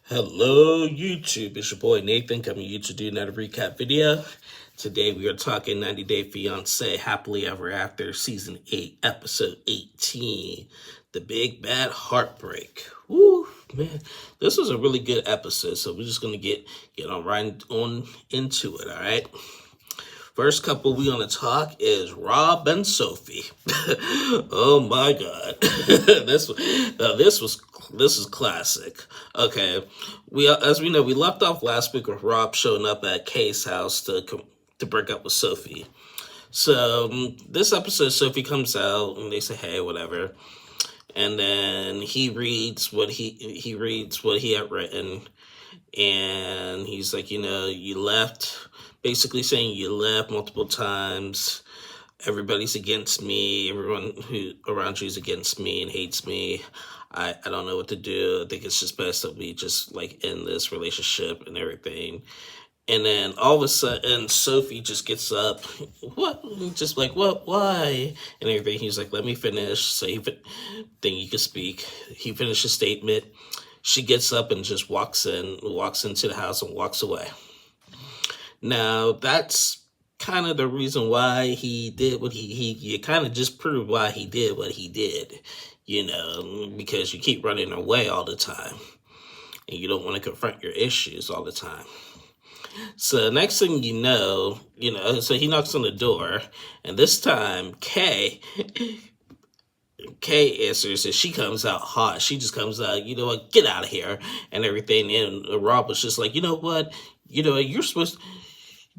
Hello YouTube, it's your boy Nathan coming to you to do another recap video. Today we are talking 90 Day Fiancé Happily Ever After Season 8, Episode 18, The Big Bad Heartbreak. Woo, man, this was a really good episode, so we're just going to get on right on into it, alright? First couple we gonna talk is Rob and Sophie. Oh my god, this is classic. Okay, as we know, we left off last week with Rob showing up at Kay's house to break up with Sophie. So this episode, Sophie comes out and they say, "Hey, whatever," and then he reads what he had written, and he's like, you left. Basically saying you left multiple times. Everybody's against me. Everyone who around you is against me and hates me. I don't know what to do. I think it's just best that we just end this relationship and everything. And then all of a sudden, Sophie just gets up. What? Just what? Why? And everything. He's like, let me finish. So then you can speak. He finished his statement. She gets up and just walks into the house and walks away. Now, that's kind of the reason why he did what he kind of just proved why he did what he did, because you keep running away all the time and you don't want to confront your issues all the time. So next thing you know, so he knocks on the door, and this time Kay answers, and she comes out hot. She just comes out, get out of here and everything. And Rob was just like, you know what, you're supposed to,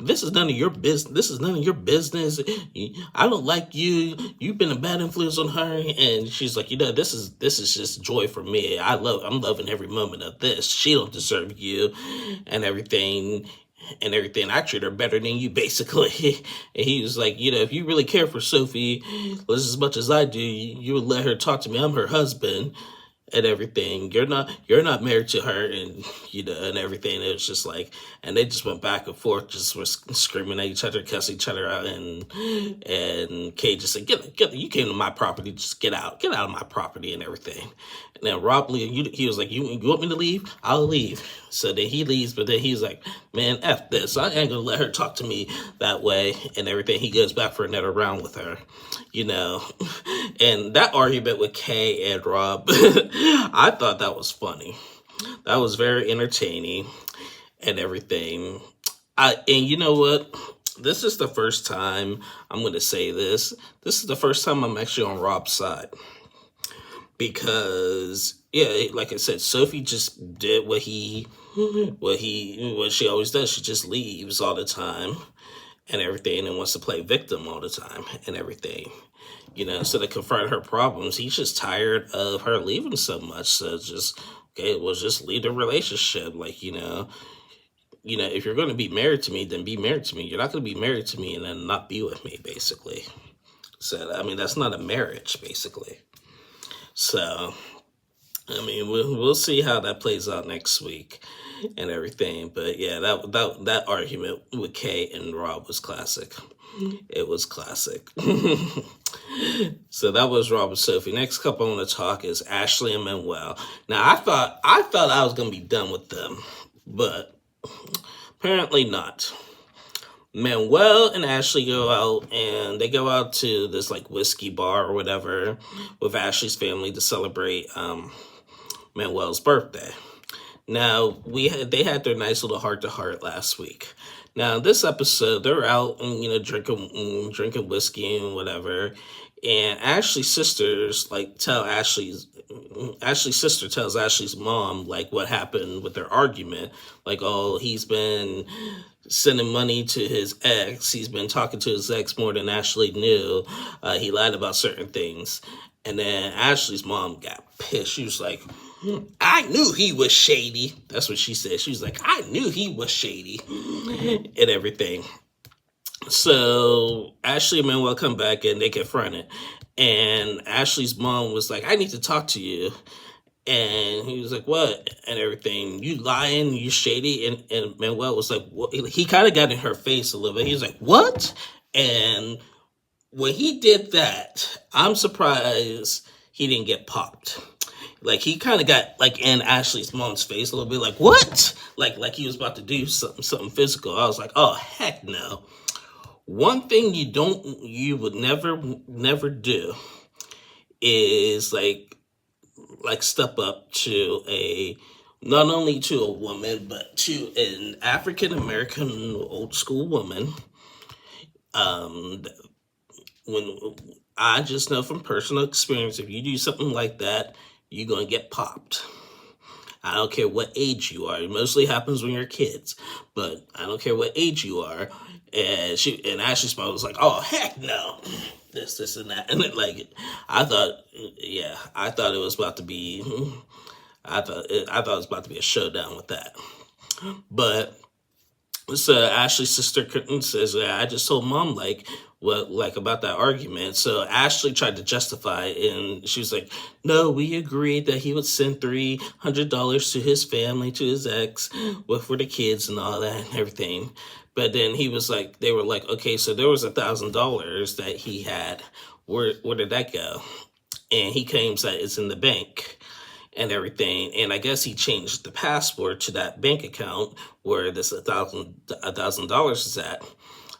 this is none of your business. This is none of your business. I don't like you. You've been a bad influence on her. And she's like, this is just joy for me. I'm loving every moment of this. She don't deserve you and everything. I treat her better than you, basically. And he was like, if you really care for Sophie as much as I do, you would let her talk to me. I'm her husband and everything. You're not married to her, and and everything. It was just and they just went back and forth, just were screaming at each other, cussing each other out, and Kay just said, get, you came to my property, just get out of my property and everything. And then Rob Lee, he was like, you want me to leave? I'll leave. So then he leaves, but then he's like, man, F this. I ain't gonna let her talk to me that way and everything. He goes back for another round with her, And that argument with Kay and Rob, I thought that was funny. That was very entertaining and everything. And you know what? This is the first time I'm going to say this. This is the first time I'm actually on Rob's side. Because, yeah, like I said, Sophie just did what she always does. She just leaves all the time and everything and wants to play victim all the time and everything. So to confront her problems, he's just tired of her leaving so much. So just leave the relationship. If you're going to be married to me, then be married to me. You're not going to be married to me and then not be with me, basically. So, that's not a marriage, basically. So, we'll see how that plays out next week and everything. But yeah, that argument with Kay and Rob was classic. It was classic. So that was Rob and Sophie. Next couple I want to talk is Ashley and Manuel. Now, I thought I was going to be done with them, but apparently not. Manuel and Ashley go out, and they go out to this whiskey bar or whatever with Ashley's family to celebrate Manuel's birthday. Now, they had their nice little heart-to-heart last week. Now, this episode, they're out and, drinking whiskey and whatever. And Ashley's sisters, Ashley's sister tells Ashley's mom, what happened with their argument. He's been sending money to his ex. He's been talking to his ex more than Ashley knew. He lied about certain things. And then Ashley's mom got pissed. She was like, I knew he was shady. That's what she said. She was like, I knew he was shady and everything. So Ashley and Manuel come back and they confront it. And Ashley's mom was like, I need to talk to you. And he was like, what? And everything. You lying, you shady. And Manuel was like, what? He kind of got in her face a little bit. He was like, what? And when he did that, I'm surprised he didn't get popped. Like he kind of got like in Ashley's mom's face a little bit, like what? Like he was about to do something physical. I was like, oh heck no. One thing you would never do is like step up to a not only to a woman but to an African American old school woman. Um, when I just know from personal experience, if you do something like that, you're gonna get popped. I don't care what age you are. It mostly happens when you're kids, but I don't care what age you are. And Ashley's mom was like, "Oh heck no, this and that," and I thought, yeah, I thought it was about to be, I thought it was about to be a showdown with that, but. So Ashley's sister says, "Yeah, I just told mom what about that argument." So Ashley tried to justify it, and she was like, "No, we agreed that he would send $300 to his family, to his ex, for the kids and all that and everything." But then he was like, they were like, "Okay, so there was $1,000 that he had. Where did that go?" And he claims that it's in the bank and everything. And I guess he changed the password to that bank account where this $1,000 is at.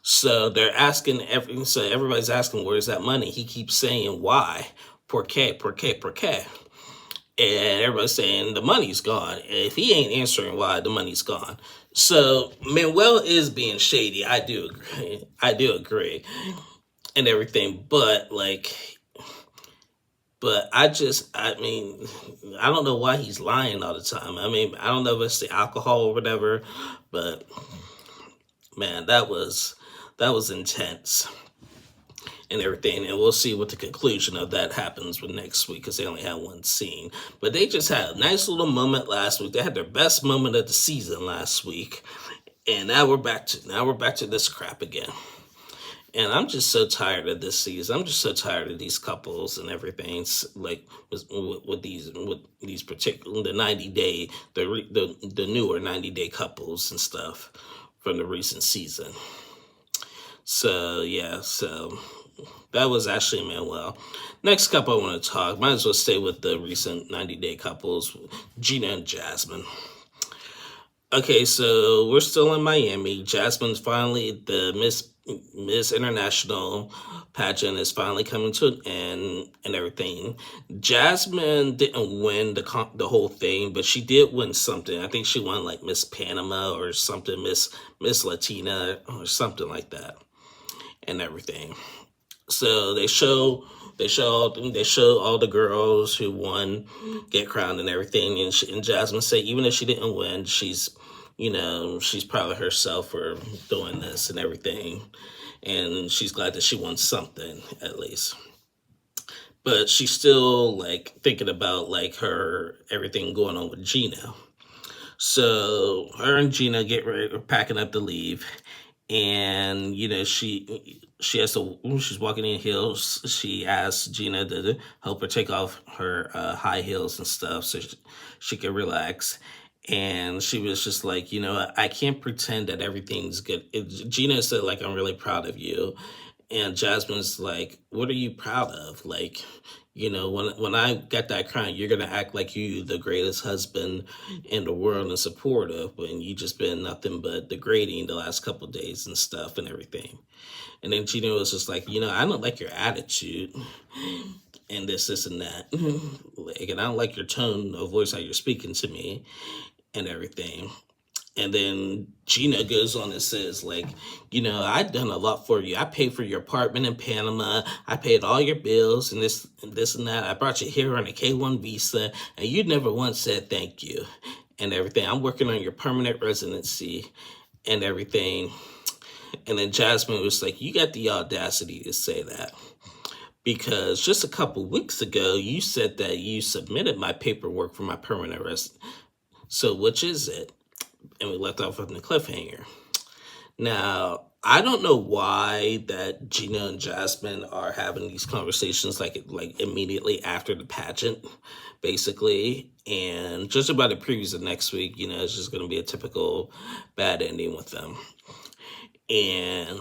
So they're asking so everybody's asking, where's that money? He keeps saying why? Por qué, por qué, por qué. And everybody's saying the money's gone. If he ain't answering why, the money's gone. So Manuel is being shady. I do agree. And everything. But I mean, I don't know why he's lying all the time. I mean, I don't know if it's the alcohol or whatever, but man, that was intense and everything. And we'll see what the conclusion of that happens with next week, because they only had one scene. But they just had a nice little moment last week. They had their best moment of the season last week. And now we're back to this crap again. And I'm just so tired of this season. I'm just so tired of these couples and everything. Like with these particular the 90-day the newer 90-day couples and stuff from the recent season. So yeah, so that was Ashley and Manuel. Next couple I want to talk. Might as well stay with the recent 90-day couples, Gina and Jasmine. Okay, so we're still in Miami. Jasmine's finally, the Miss International pageant is finally coming to an end and everything. Jasmine didn't win the whole thing, but she did win something. I think she won like Miss Panama or something, Miss Latina or something like that, and everything. So they show all the girls who won get crowned and everything, and Jasmine say even if she didn't win, she's proud of herself for doing this and everything, and she's glad that she won something at least. But she's still like thinking about like her everything going on with Gina. So her and Gina get ready, packing up to leave, and she's walking in heels. She asks Gina to help her take off her high heels and stuff so she can relax. And she was just like, I can't pretend that everything's good. Gina said, like, I'm really proud of you. And Jasmine's like, what are you proud of? Like, when I get that crown, you're going to act like you the greatest husband in the world and supportive, when you just been nothing but degrading the last couple of days and stuff and everything. And then Gina was just like, I don't like your attitude and this and that. And I don't like your tone of voice, how you're speaking to me and everything. And then Gina goes on and says, like, I've done a lot for you. I paid for your apartment in Panama. I paid all your bills and this and that. I brought you here on a K-1 visa, and you never once said thank you and everything. I'm working on your permanent residency and everything. And then Jasmine was like, you got the audacity to say that, because just a couple weeks ago, you said that you submitted my paperwork for my permanent residence. So which is it? And we left off on the cliffhanger. Now, I don't know why that Gina and Jasmine are having these conversations like immediately after the pageant, basically. And just about the previews of next week, it's just going to be a typical bad ending with them. And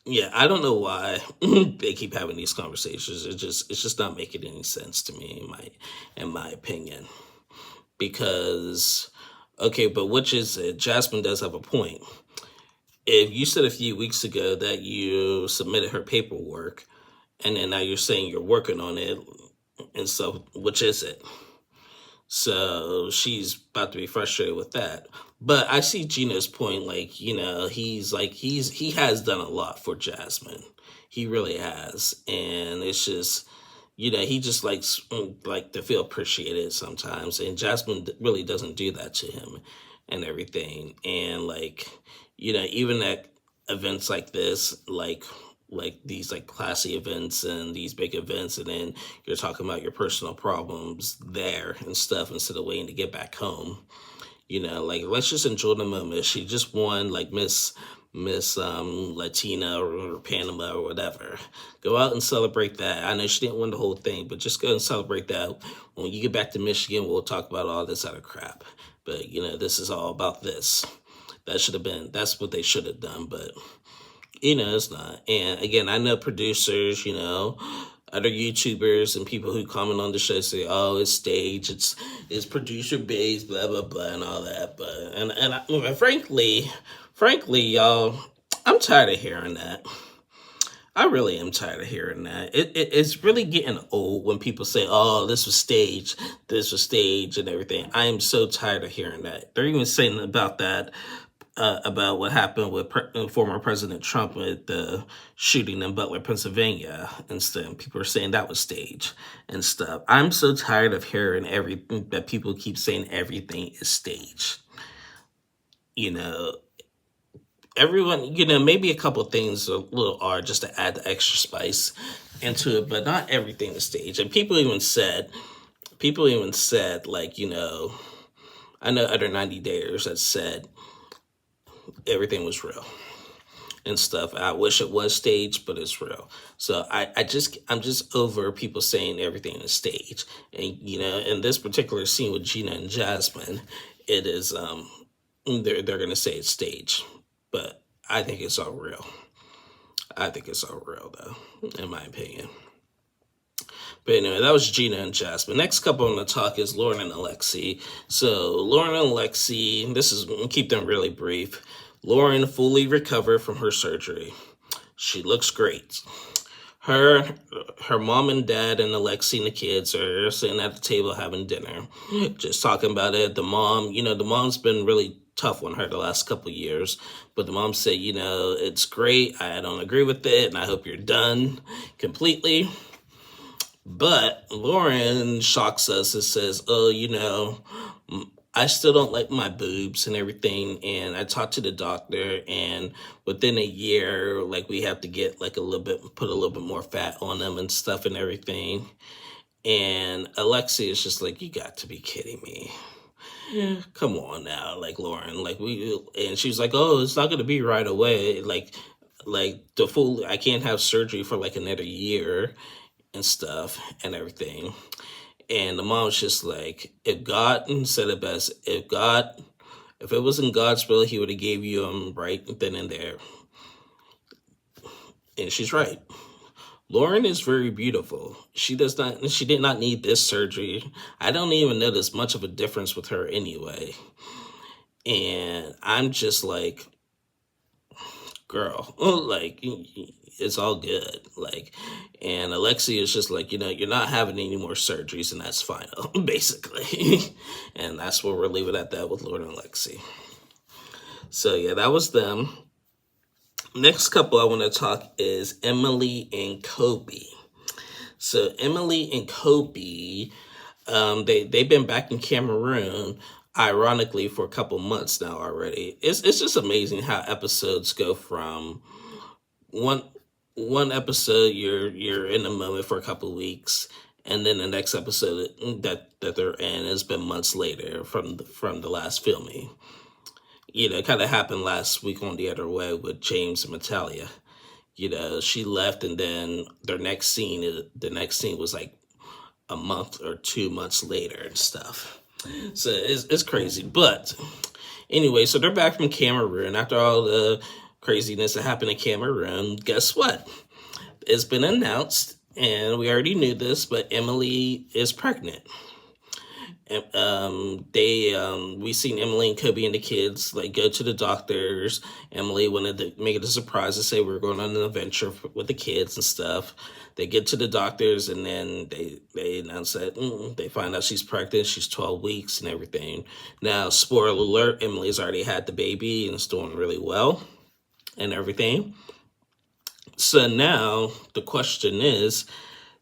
Yeah, I don't know why they keep having these conversations. It's just not making any sense to me in my opinion. Because okay, but which is it? Jasmine does have a point. If you said a few weeks ago that you submitted her paperwork, and then now you're saying you're working on it, and so which is it? So she's about to be frustrated with that. But I see Gina's point, like, he has done a lot for Jasmine. He really has. And it's just, he just likes like to feel appreciated sometimes. And Jasmine really doesn't do that to him and everything. And like, even at events like this, like these like classy events and these big events, and then you're talking about your personal problems there and stuff instead of waiting to get back home. Like, let's just enjoy the moment. She just won like Miss Latina or Panama or whatever. Go out and celebrate that. I know she didn't win the whole thing, but just go and celebrate that. When you get back to Michigan, we'll talk about all this other crap. But this is all about this. That's what they should have done, but it's not. And again, I know producers, other YouTubers and people who comment on the show say, "Oh, it's stage, it's producer based, blah blah blah, and all that." But frankly, y'all, I'm tired of hearing that. I really am tired of hearing that. It's really getting old when people say, "Oh, this was stage, and everything." I am so tired of hearing that. They're even saying about that. About what happened with former President Trump with the shooting in Butler, Pennsylvania, and stuff. People are saying that was staged and stuff. I'm so tired of hearing everything that people keep saying everything is staged. Everyone, maybe a couple things a little are just to add the extra spice into it, but not everything is staged. And people even said, like, I know other 90 Dayers that said everything was real and stuff. I wish it was staged, but it's real. So I'm just over people saying everything is staged. And in this particular scene with Gina and Jasmine, it is they're gonna say it's staged, but I think it's all real. I think it's all real though, in my opinion. But anyway, that was Gina and Jasmine. Next couple I'm going to talk is Lauren and Alexi. So Lauren and Alexi, keep them really brief. Lauren fully recovered from her surgery. She looks great. Her mom and dad and Alexi and the kids are sitting at the table having dinner, just talking about it. The mom's been really tough on her the last couple of years, but the mom said, it's great. I don't agree with it, and I hope you're done completely. But Lauren shocks us and says, "Oh, I still don't like my boobs and everything. And I talked to the doctor, and within a year, like, we have to get like put a little bit more fat on them and stuff and everything." And Alexia is just like, "You got to be kidding me. Come on now, like, Lauren, like, and she's like, "Oh, it's not going to be right away. Like I can't have surgery for like another year and stuff and everything." And the mom's just like, if God said it best, if it was in God's will, he would have gave you them right then and there. And she's right. Lauren is very beautiful. She did not need this surgery. I don't even notice much of a difference with her anyway. And I'm just like, girl, like, it's all good. Like, and Alexia is just like, you're not having any more surgeries, and that's final, basically. And that's where we're leaving at that with Lauren and Alexi. So yeah, that was them. Next couple I want to talk is Emily and Kobe. So Emily and Kobe, they've been back in Cameroon, ironically, for a couple months now already. It's just amazing how episodes go from one episode you're in the moment for a couple of weeks, and then the next episode that they're in has been months later from the last filming. It kind of happened last week on The Other Way with James and Natalia. She left, and then the next scene was like a month or 2 months later and stuff. So it's crazy. But anyway, so they're back from Cameroon after all the craziness that happened in Cameroon, guess what? It's been announced, and we already knew this, but Emily is pregnant. We seen Emily and Kobe and the kids like go to the doctors. Emily wanted to make it a surprise to say we were going on an adventure with the kids and stuff. They get to the doctors, and then they announce that they find out she's pregnant. She's 12 weeks and everything. Now, spoiler alert: Emily's already had the baby and is doing really well and everything. So now the question is,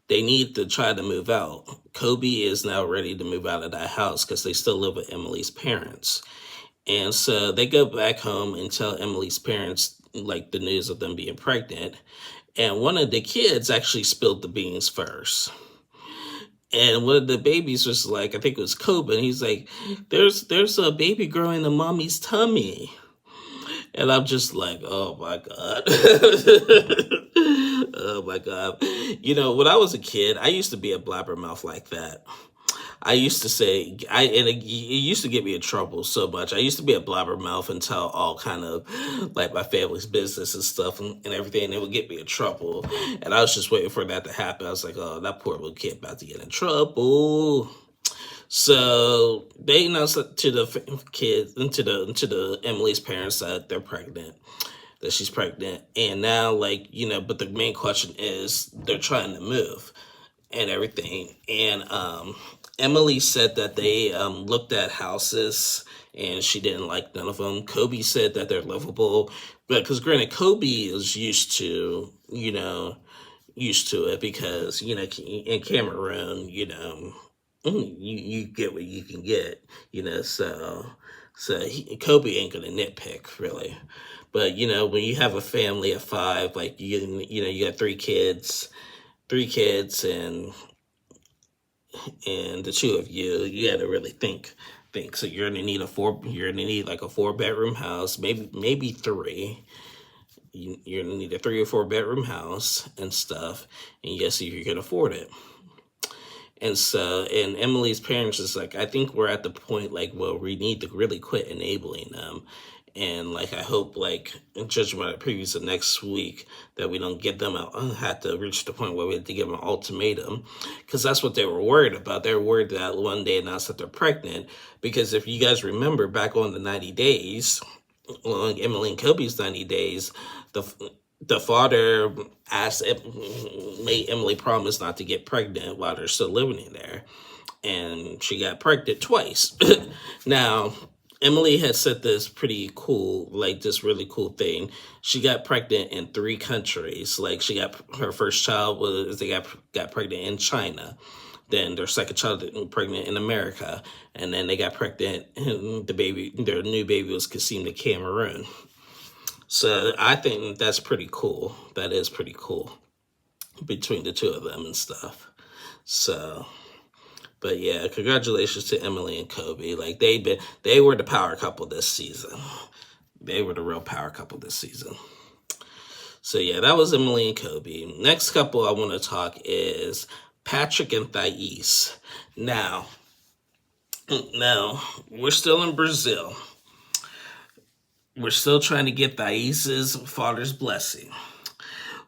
they need to try to move out. Kobe is now ready to move out of that house because they still live with Emily's parents. And so they go back home and tell Emily's parents like the news of them being pregnant. And one of the kids actually spilled the beans first. And one of the babies was like, I think it was Kobe, and he's like, there's a baby growing in mommy's tummy. And I'm just like, oh my God. Oh my God. You know, when I was a kid, I used to be a blabbermouth like that. I used to say, and it used to get me in trouble so much. I used to be a blabbermouth and tell all kind of like my family's business and stuff and everything, and it would get me in trouble. And I was just waiting for that to happen. I was like, oh, that poor little kid about to get in trouble. So they announced to the kids and to the Emily's parents that they're pregnant, that she's pregnant, and now like but the main question is they're trying to move and everything. And Emily said that they looked at houses and she didn't like none of them. Kobe said that they're livable, but because granted Kobe is used to it because in Cameroon you get what you can get, so Kobe ain't gonna nitpick really. But when you have a family of 5, like you got 3 kids and the 2 of you got to really think. So you're gonna need like a 4-bedroom house, maybe 3. You're gonna need a 3 or 4 bedroom house and stuff, and you gotta see if you can afford it. And so, and Emily's parents is like, I think we're at the point like, well, we need to really quit enabling them. And like, I hope like, judging by the previews of next week, that we don't get them out, have to reach the point where we have to give them an ultimatum. Because that's what they were worried about. They were worried that one day announced that they're pregnant. Because if you guys remember back on the 90 days, on Emily and Kobe's 90 days, the father made Emily promise not to get pregnant while they're still living in there. And she got pregnant twice. Now, Emily had said this pretty cool, like this really cool thing. She got pregnant in 3 countries. Like she got her first child they got pregnant in China. Then their second child pregnant in America. And then they got pregnant, and their new baby was conceived in Cameroon. So I think that's pretty cool. That is pretty cool between the 2 of them and stuff. So, but yeah, congratulations to Emily and Kobe. Like they were the power couple this season. They were the real power couple this season. So yeah, that was Emily and Kobe. Next couple I want to talk is Patrick and Thais. Now, we're still in Brazil. We're still trying to get Thais's father's blessing.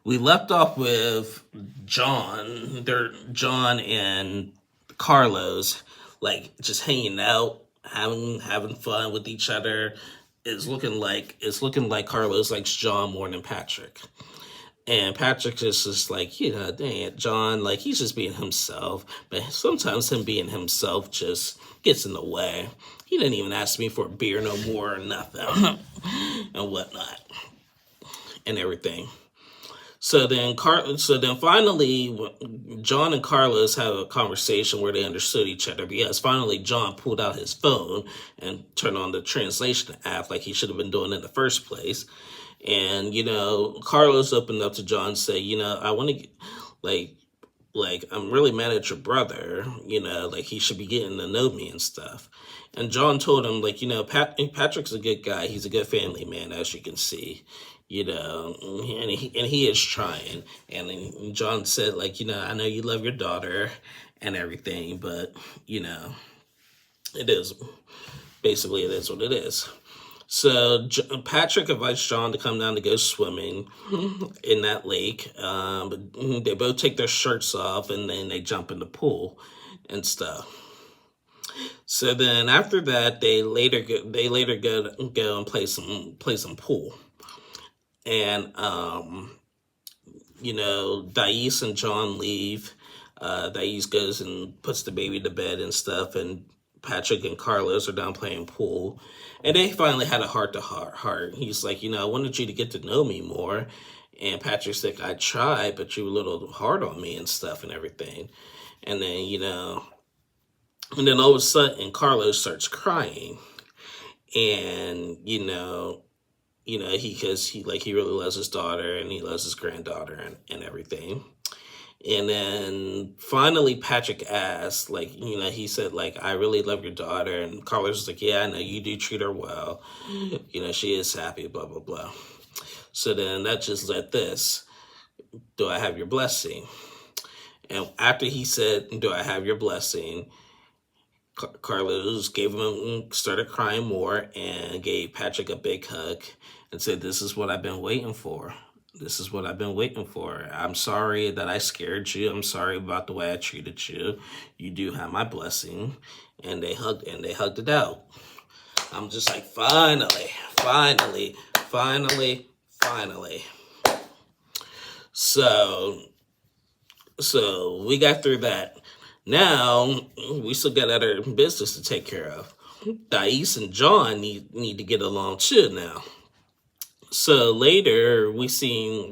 We left off with John and Carlos, like just hanging out, having fun with each other. It's looking like Carlos likes John more than Patrick. And Patrick is just like, dang, John, like he's just being himself. But sometimes him being himself just gets in the way. He didn't even ask me for a beer no more or nothing and whatnot and everything. So then finally, John and Carlos have a conversation where they understood each other, because finally John pulled out his phone and turned on the translation app like he should have been doing in the first place. And, Carlos opened up to John and said, I want to, like, I'm really mad at your brother, like he should be getting to know me and stuff. And John told him, like, Patrick's a good guy. He's a good family man, as you can see, and he is trying. And John said, like, I know you love your daughter and everything, but, it is what it is. So Patrick invites John to come down to go swimming in that lake. But they both take their shirts off and then they jump in the pool and stuff. So then after that, they later go and play some pool, and Thais and John leave. Thais goes and puts the baby to bed and stuff, and Patrick and Carlos are down playing pool, and they finally had a heart to heart. He's like, I wanted you to get to know me more, and Patrick's like, I tried, but you were a little hard on me and stuff and everything, and then all of a sudden Carlos starts crying, and he really loves his daughter and he loves his granddaughter and everything. And then finally Patrick asked, he said, I really love your daughter. And Carlos was like, yeah, I know you do treat her well. She is happy, blah, blah, blah. So then that just led this. Do I have your blessing? And after he said, do I have your blessing, Carlos started crying more and gave Patrick a big hug and said, this is what I've been waiting for. This is what I've been waiting for. I'm sorry that I scared you. I'm sorry about the way I treated you. You do have my blessing. And they hugged it out. I'm just like, finally. So we got through that. Now we still got other business to take care of. Thais and John need to get along too now. So later we seen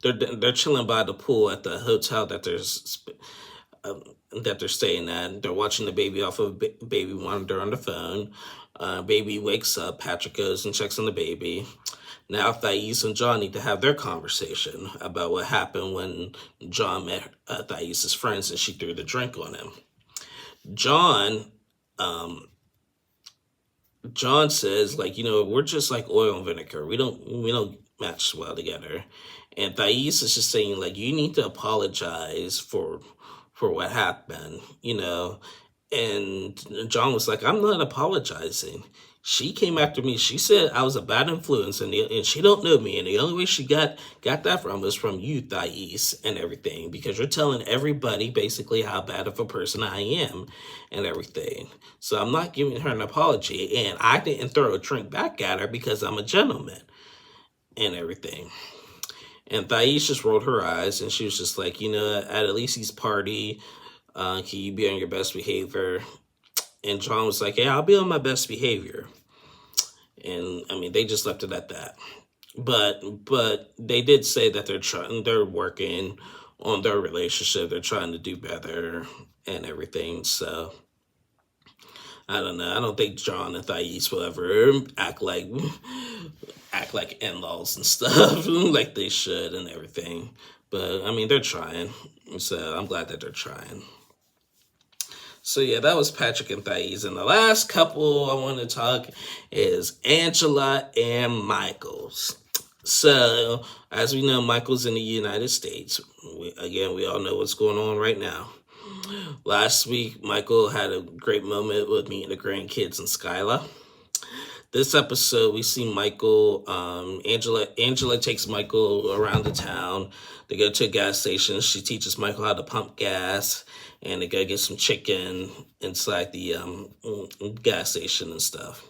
they're chilling by the pool at the hotel that they're staying at. They're watching the baby off of baby monitor on the phone. Baby wakes up. Patrick goes and checks on the baby. Now Thais and John need to have their conversation about what happened when John met Thais' friends and she threw the drink on him. John says, we're just like oil and vinegar. We don't match well together. And Thais is just saying, you need to apologize for what happened, And John was like, I'm not apologizing. She came after me. She said I was a bad influence, and she don't know me. And the only way she got that from was from you, Thais, and everything. Because you're telling everybody basically how bad of a person I am and everything. So I'm not giving her an apology. And I didn't throw a drink back at her because I'm a gentleman and everything. And Thais just rolled her eyes, and she was just like, at Elise's party, can you be on your best behavior? And John was like, yeah, I'll be on my best behavior. And they just left it at that. But they did say that they're working on their relationship. They're trying to do better and everything. So I don't know. I don't think John and Thais will ever act like in-laws and stuff like they should and everything. But they're trying. So I'm glad that they're trying. So yeah, that was Patrick and Thais. And the last couple I want to talk is Angela and Michaels. So, as we know, Michael's in the United States. We all know what's going on right now. Last week, Michael had a great moment with meeting the grandkids and Skyla. This episode, we see Michael, Angela takes Michael around the town. They go to a gas station. She teaches Michael how to pump gas, and they go get some chicken inside the gas station and stuff.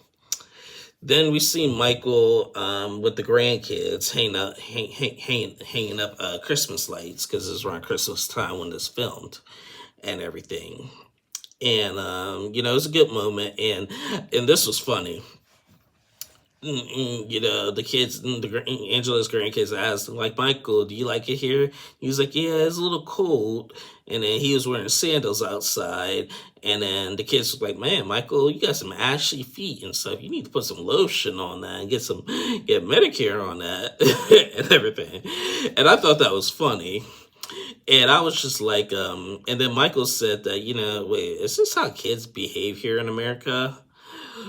Then we see Michael with the grandkids hanging up Christmas lights, because it's around Christmas time when this filmed and everything. And, it was a good moment, and this was funny. The kids, Angela's grandkids asked, Michael, do you like it here? He was like, yeah, it's a little cold. And then he was wearing sandals outside. And then the kids were like, man, Michael, you got some ashy feet and stuff. You need to put some lotion on that and get Medicare on that and everything. And I thought that was funny. And I was just like, and then Michael said that, wait, is this how kids behave here in America?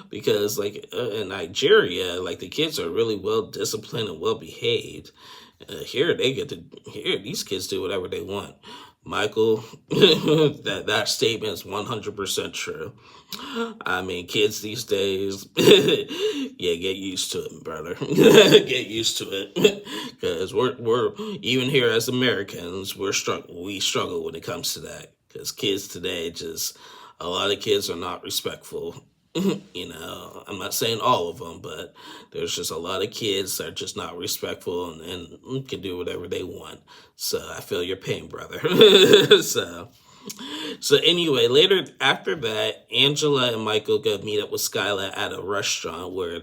Because in Nigeria, the kids are really well disciplined and well behaved. Here these kids do whatever they want. Michael, that statement is 100% true. I mean, kids these days, yeah, get used to it, brother. Get used to it, because we're even here as Americans, we struggle when it comes to that. Because kids today, just a lot of kids are not respectful. I'm not saying all of them, but there's just a lot of kids that are just not respectful and can do whatever they want. So I feel your pain, brother. So anyway, later after that, Angela and Michael go meet up with Skylar at a restaurant where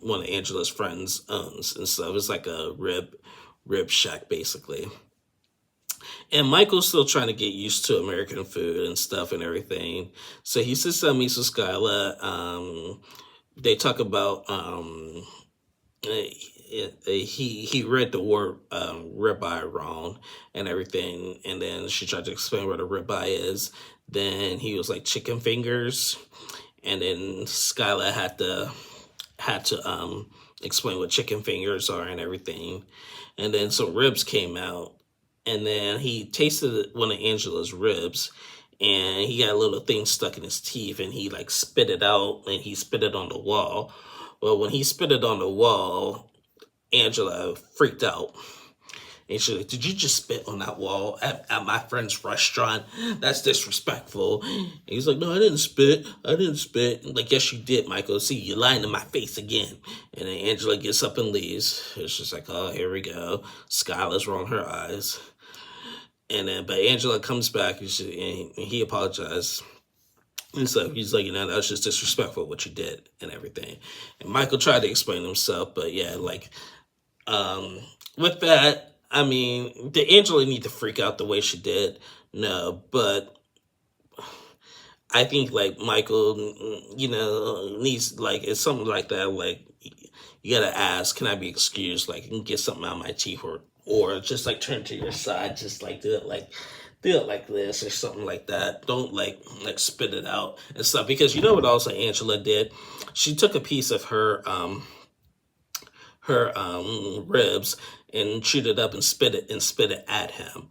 one of Angela's friends owns and stuff. It's like a rib shack basically. And Michael's still trying to get used to American food and stuff and everything. So he sits down, meets with Skylar. They talk about he read the word ribeye wrong and everything, and then she tried to explain what a ribeye is. Then he was like chicken fingers, and then Skylar had to explain what chicken fingers are and everything. And then some ribs came out, and then he tasted one of Angela's ribs, and he got a little thing stuck in his teeth, and he like spit it out, and he spit it on the wall. Well, when he spit it on the wall, Angela freaked out. And she's like, did you just spit on that wall at my friend's restaurant? That's disrespectful. And he's like, no, I didn't spit. Like, yes, you did, Michael. See, you're lying to my face again. And then Angela gets up and leaves. It's just like, oh, here we go. Skylar's rolling her eyes. And then, but Angela comes back and he apologized. And so he's like, that was just disrespectful what you did and everything. And Michael tried to explain himself, but yeah, like, with that, I mean, did Angela need to freak out the way she did? No, but I think like Michael, needs like it's something like that. Like you gotta ask, can I be excused? Like, and get something out of my teeth, or just like turn to your side, just like do it like this or something like that. Don't like spit it out and stuff, because you know what also Angela did? She took a piece of her ribs and chewed it up and spit it at him.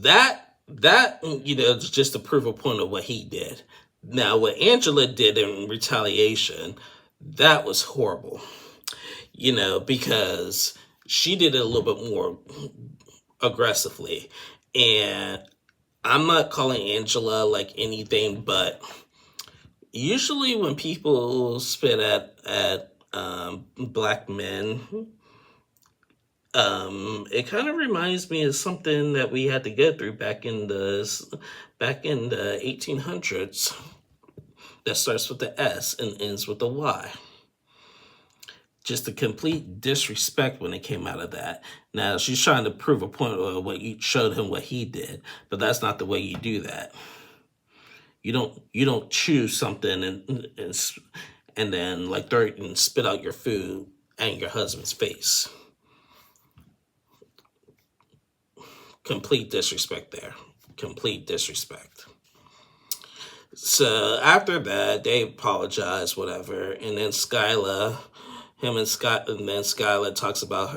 That is just to prove a point of what he did. Now, what Angela did in retaliation, that was horrible. Because she did it a little bit more aggressively. And I'm not calling Angela like anything, but usually when people spit at black men, it kind of reminds me of something that we had to go through back in the 1800s. That starts with the S and ends with the Y. Just a complete disrespect when it came out of that. Now she's trying to prove a point of what you showed him what he did, but that's not the way you do that. You don't chew something and then like throw it and spit out your food and your husband's face. Complete disrespect there. Complete disrespect. So after that, they apologize, whatever, and then Skylar talks about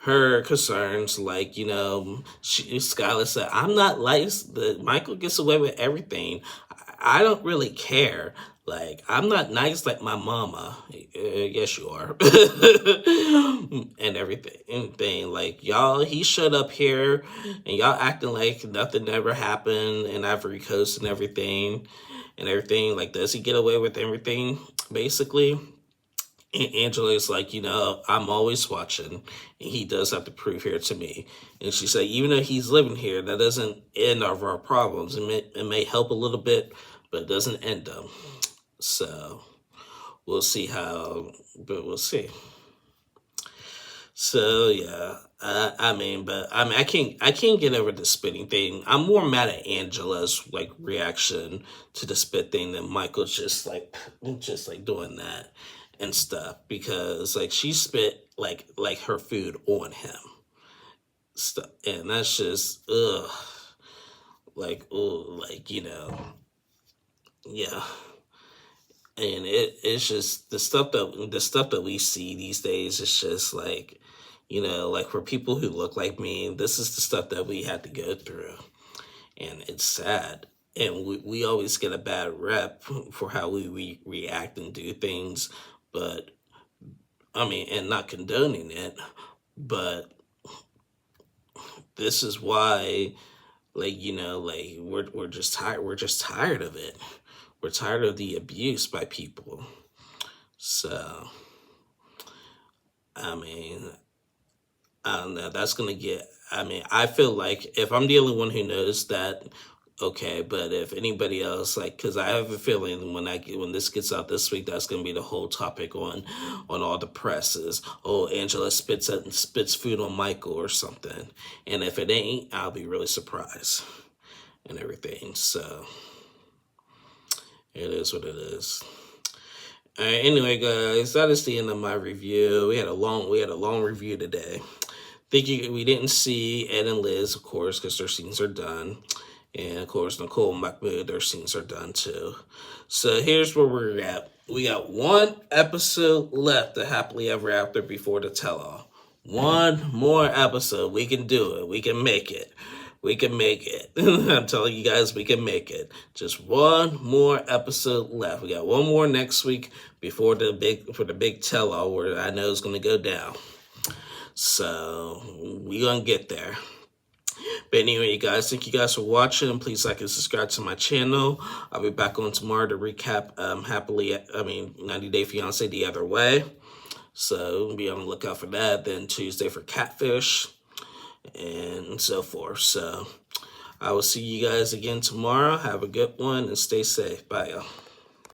her concerns, like, Skylar said, I'm not like Michael gets away with everything. I don't really care. Like, I'm not nice like my mama. Yes, you are. And everything. Like, y'all, he showed up here and y'all acting like nothing ever happened in Ivory Coast and everything. Like, does he get away with everything, basically? And Angela's like, I'm always watching, and he does have to prove here to me. And she said, even though he's living here, that doesn't end our problems. It may help a little bit, but it doesn't end them. So we'll see but we'll see. So yeah, I can't get over the spitting thing. I'm more mad at Angela's like reaction to the spit thing than Michael's just like doing that and stuff, because like she spit like her food on him stuff, and that's just yeah. And it's just the stuff that we see these days is just like, You know, like for people who look like me, this is the stuff that we had to go through. And it's sad. And we always get a bad rep for how we react and do things. But, I mean, and not condoning it, but this is why, like, you know, like we're just tired. We're just tired of it. We're tired of the abuse by people. So, I mean, I don't know. That's gonna get. I mean, I feel like if I'm the only one who knows that, okay. But if anybody else, like, because I have a feeling when this gets out this week, that's gonna be the whole topic on all the presses. Oh, Angela spits food on Michael or something. And if it ain't, I'll be really surprised and everything. So it is what it is. All right, anyway, guys, that is the end of my review. We had a long review today. We didn't see Ed and Liz, of course, because their scenes are done. And, of course, Nicole and Mahmoud, their scenes are done, too. So here's where we're at. We got one episode left of Happily Ever After before the tell-all. One more episode. We can do it. We can make it. We can make it. I'm telling you guys, we can make it. Just one more episode left. We got one more next week before the big tell-all, where I know it's going to go down. So we're going to get there. But anyway, you guys, thank you guys for watching. Please like and subscribe to my channel. I'll be back on tomorrow to recap 90 Day Fiancé the other way. So be on the lookout for that. Then Tuesday for Catfish and so forth. So I will see you guys again tomorrow. Have a good one and stay safe. Bye, y'all.